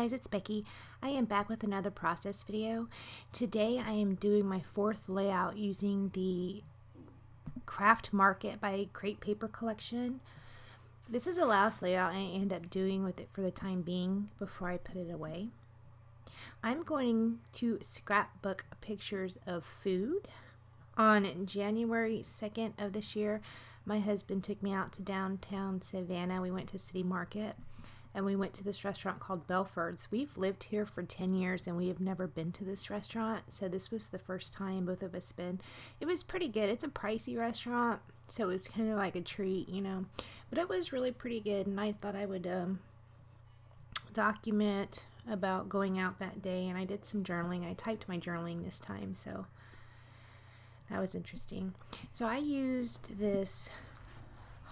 guys, it's Becky. I am back with another process video. Today I am doing my fourth layout using the Craft Market by Create Paper collection. This is the last layout I end up doing with it for the time being before I put it away. I'm going to scrapbook pictures of food. On January 2nd of this year, my husband took me out to downtown Savannah. We went to City Market and we went to this restaurant called Belfords. We've lived here for 10 years and we have never been to this restaurant, so this was the first time both of us been. It was pretty good. It's a pricey restaurant, so it was kind of like a treat, you know, but it was really pretty good, and I thought I would document about going out that day, and I did some journaling. I typed my journaling this time, so that was interesting. So I used this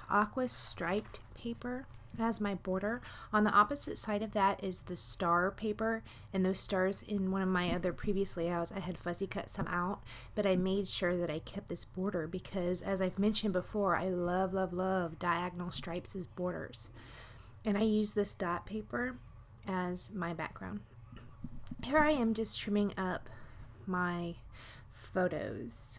aqua striped paper as my border. On the opposite side of that is the star paper, and those stars in one of my other previous layouts I had fuzzy cut some out, but I made sure that I kept this border because, as I've mentioned before, I love diagonal stripes as borders, and I use this dot paper as my background. Here I am just trimming up my photos.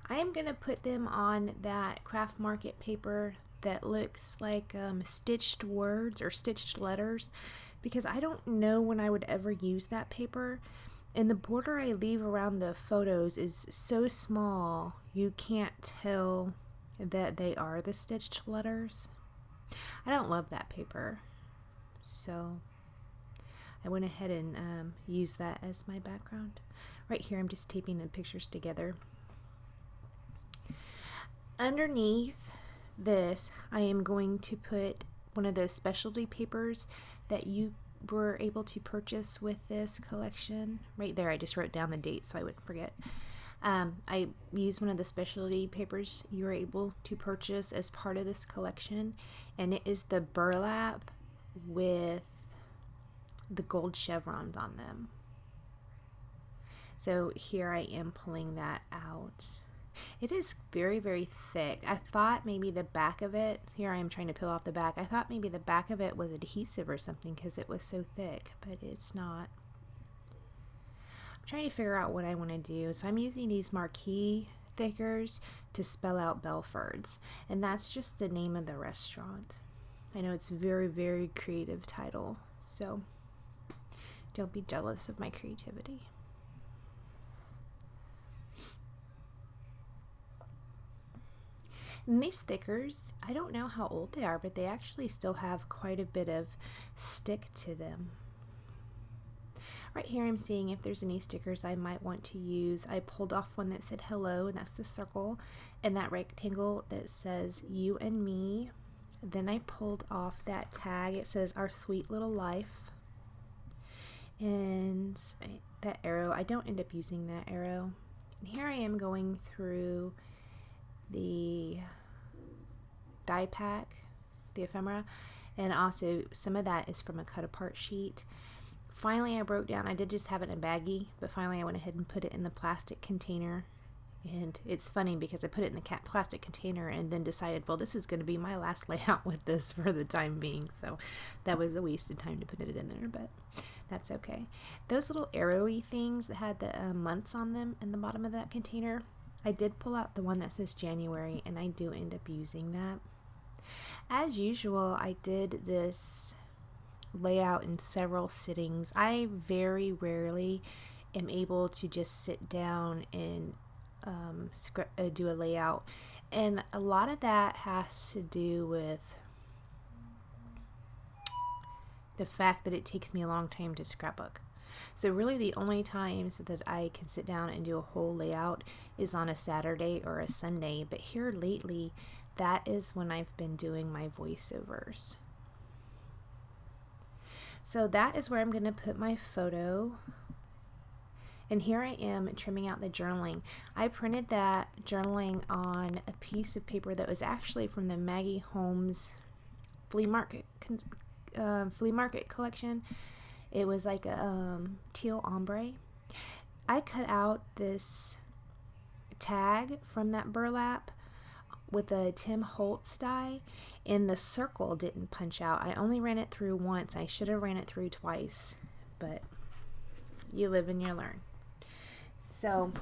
I am going to put them on that Craft Market paper that looks like stitched words or stitched letters, because I don't know when I would ever use that paper, and the border I leave around the photos is so small you can't tell that they are the stitched letters. I don't love that paper, so I went ahead and used that as my background. Right here I'm just taping the pictures together. Underneath this, I am going to put one of the specialty papers that you were able to purchase with this collection. Right there, I just wrote down the date so I wouldn't forget. I used one of the specialty papers you were able to purchase as part of this collection, and it is the burlap with the gold chevrons on them. So here I am pulling that out. It is very thick. I thought maybe the back of it, here I am trying to peel off the back, I thought maybe the back of it was adhesive or something because it was so thick, but it's not. I'm trying to figure out what I want to do. So I'm using these marquee thickers to spell out Belfords, and that's just the name of the restaurant. I know it's a very creative title, so don't be jealous of my creativity. And these stickers, I don't know how old they are, but they actually still have quite a bit of stick to them. Right here I'm seeing if there's any stickers I might want to use. I pulled off one that said hello, and that's the circle, and that rectangle that says you and me. Then I pulled off that tag. It says our sweet little life. And that arrow, I don't end up using that arrow. And here I am going through the die pack, the ephemera, and also some of that is from a cut apart sheet. Finally I broke down, I did just have it in a baggie, but finally I went ahead and put it in the plastic container. And it's funny because I put it in the plastic container and then decided, well, this is going to be my last layout with this for the time being, so that was a wasted time to put it in there, but that's okay. Those little arrowy things that had the months on them in the bottom of that container, I did pull out the one that says January, and I do end up using that. As usual, I did this layout in several sittings. I very rarely am able to just sit down and do a layout, and a lot of that has to do with the fact that it takes me a long time to scrapbook. So really the only times that I can sit down and do a whole layout is on a Saturday or a Sunday, but here lately that is when I've been doing my voiceovers. So that is where I'm going to put my photo, and here I am trimming out the journaling. I printed that journaling on a piece of paper that was actually from the Maggie Holmes flea market collection. It was like a teal ombre. I cut out this tag from that burlap with a Tim Holtz die, and the circle didn't punch out. I only ran it through once. I should have ran it through twice, but you live and you learn. So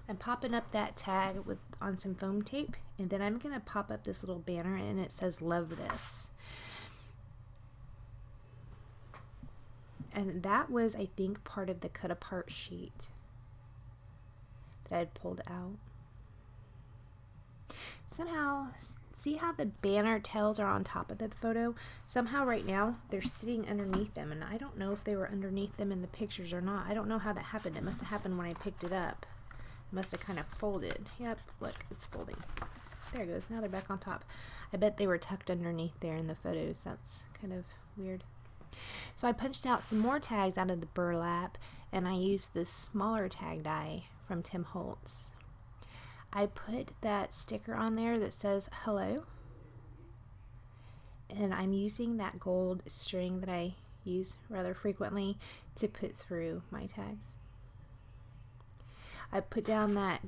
I'm popping up that tag on some foam tape, and then I'm going to pop up this little banner, and it says "Love This." And that was, I think, part of the cut apart sheet that I had pulled out. Somehow, see how the banner tails are on top of the photo? Somehow right now they're sitting underneath them, and I don't know if they were underneath them in the pictures or not. I don't know how that happened. It must have happened when I picked it up. It must have kind of folded. Yep, look, it's folding. There it goes. Now they're back on top. I bet they were tucked underneath there in the photos. That's kind of weird. So I punched out some more tags out of the burlap, and I used this smaller tag die from Tim Holtz. I put that sticker on there that says hello, and I'm using that gold string that I use rather frequently to put through my tags. I put down that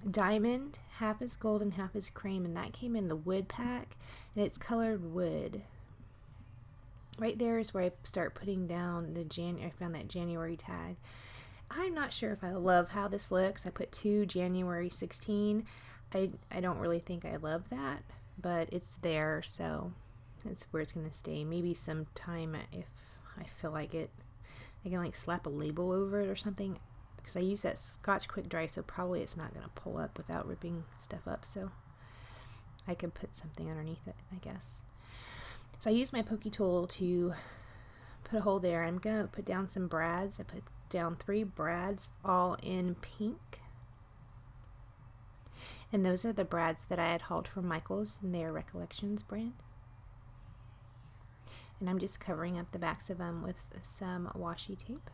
diamond, half is gold and half is cream, and that came in the wood pack, and it's colored wood. Right there is where I start putting down I found that January tag. I'm not sure if I love how this looks. I put 2 January 16. I don't really think I love that, but it's there, so it's where it's going to stay. Maybe sometime if I feel like it, I can like slap a label over it or something, because I use that Scotch Quick Dry, so probably it's not going to pull up without ripping stuff up, so I could put something underneath it, I guess. So I use my pokey tool to put a hole there. I'm going to put down some brads. I put down 3 brads, all in pink. And those are the brads that I had hauled from Michael's in their Recollections brand. And I'm just covering up the backs of them with some washi tape.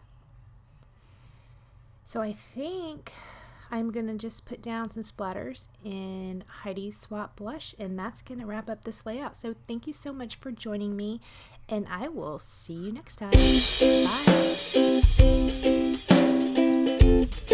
So I think I'm going to just put down some splatters in Heidi's Swap Blush, and that's going to wrap up this layout. So thank you so much for joining me, and I will see you next time. Bye.